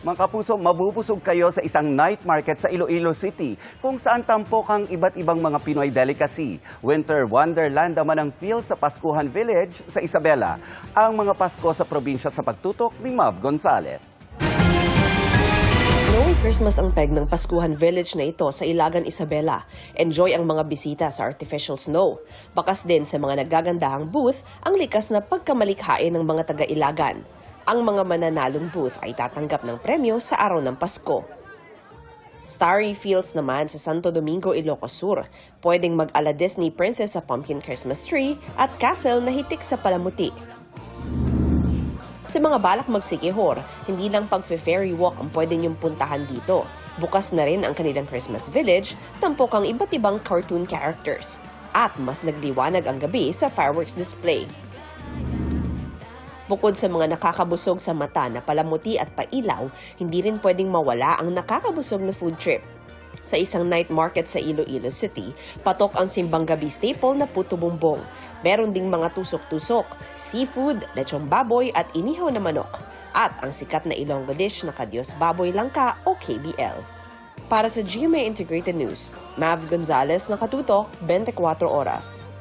Mga kapuso, mabubusog kayo sa isang night market sa Iloilo City kung saan tampok ang iba't ibang mga Pinoy delicacy. Winter Wonderland naman ang feel sa Pascuhan Village sa Isabela. Ang mga Pasko sa probinsya sa pagtutok ni Mav Gonzales. Snowy Christmas ang peg ng Pascuhan Village na ito sa Ilagan, Isabela. Enjoy ang mga bisita sa artificial snow. Bakas din sa mga naggagandahang booth ang likas na pagkamalikhain ng mga taga-Ilagan. Ang mga mananalong booth ay tatanggap ng premyo sa araw ng Pasko. Starry Fields naman sa Santo Domingo, Ilocos Sur. Pwedeng mag-ala Disney Princess sa pumpkin Christmas tree at castle na hitik sa palamuti. Sa mga balak magsikihor, hindi lang pag-ferry walk ang pwede niyong puntahan dito. Bukas na rin ang kanilang Christmas village, tampok ang iba't ibang cartoon characters. At mas nagliwanag ang gabi sa fireworks display. Bukod sa mga nakakabusog sa mata na palamuti at pailaw, hindi rin pwedeng mawala ang nakakabusog na food trip. Sa isang night market sa Iloilo City, patok ang simbang gabi staple na puto bumbong. Meron ding mga tusok-tusok, seafood, lechong baboy at inihaw na manok. At ang sikat na Ilonggo dish na Kadyos Baboy Langka o KBL. Para sa GMA Integrated News, Mav Gonzales, nakatutok, 24 oras.